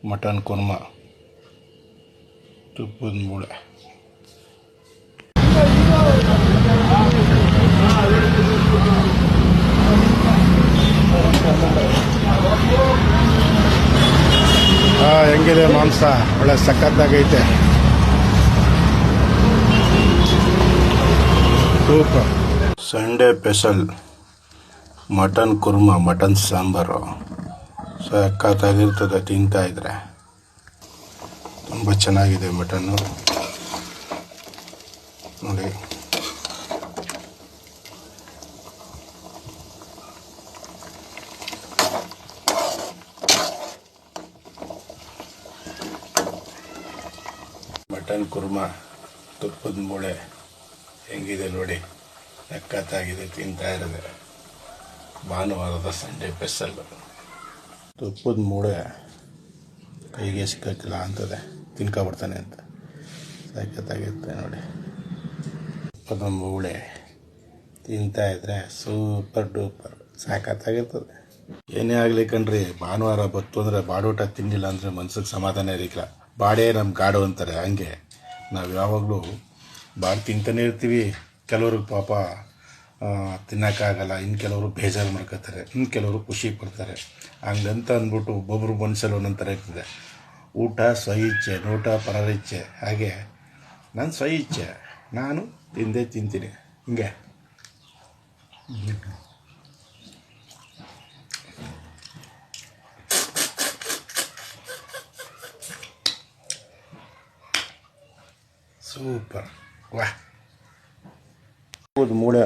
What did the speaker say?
Mutton Kurma, ತುಪ್ಪದ ಮೂಳೆ. ಹೆಂಗಿದೆ ಮಾಂಸ? ಒಳ್ಳೆ ಸಖತ್ತಾಗೈತೆ. Super. Sunday special mutton korma, mutton sambar ಸಖತ್ತಾಗಿರ್ತದೆ. ತಿಂತಾ ಇದ್ರೆ ತುಂಬ ಚೆನ್ನಾಗಿದೆ ಮಟನ್ನು ನೋಡಿ. ಮಟನ್ ಕುರ್ಮಾ, ತುಪ್ಪದ ಮೂಳೆ ಹೆಂಗಿದೆ ನೋಡಿ, ಸಖತ್ತಾಗಿದೆ. ತಿಂತಾ ಇರೋದೆ ಭಾನುವಾರದ ಸಂಡೇ ಸ್ಪೆಷಲ್. ತುಪ್ಪದ ಮೂಳೆ ಕೈಗೆ ಸಿಕ್ಕಿಲ್ಲ ಅಂತದೆ, ತಿನ್ಕೊಬಿಡ್ತಾನೆ ಅಂತ. ಸಖತ್ತಾಗಿರುತ್ತೆ ನೋಡಿ. ತುಪ್ಪದ ಮೂಳೆ ತಿಂತಾ ಇದ್ರೆ ಸೂಪರ್ ಡೂಪರ್ ಸಖತ್ತಾಗಿರ್ತದೆ. ಏನೇ ಆಗಲಿ ಕಣ್ರಿ, ಭಾನುವಾರ ಬತ್ತು ಅಂದರೆ ಬಾಡೂಟ ತಿನ್ನಿಲ್ಲ ಅಂದರೆ ಮನ್ಸಿಗೆ ಸಮಾಧಾನ ಇರಲಿಲ್ಲ. ಬಾಡೇ ನಮ್ಮ ಗಾಡು ಅಂತಾರೆ. ಹಂಗೆ ನಾವು ಯಾವಾಗಲೂ ಬಾಡು ತಿಂತಾನೆ ಇರ್ತೀವಿ. ಕೆಲವ್ರಿಗೆ ಪಾಪ ತಿನ್ನೋಕ್ಕಾಗಲ್ಲ, ಇನ್ನು ಕೆಲವರು ಬೇಜಾರು ಮಾಡ್ಕೋತಾರೆ, ಇನ್ನು ಕೆಲವರು ಖುಷಿ ಪಡ್ತಾರೆ. ಹಂಗಂತ ಅಂದ್ಬಿಟ್ಟು ಒಬ್ಬೊಬ್ರು ಮನಸ್ಸಲ್ಲಿ ಒಂದೊಂದು ಥರ ಇರ್ತದೆ. ಊಟ ಸ್ವಇಚ್ಛೆ, ನೋಟ ಪರರಿಚ್ಛೆ. ಹಾಗೆ ನಾನು ಸ್ವಇಚ್ಛೆ, ನಾನು ತಿಂದೇ ತಿಂತೀನಿ. ಹಿಂಗೆ ಸೂಪರ್. ವಾಹ್. ಮೂಳೆ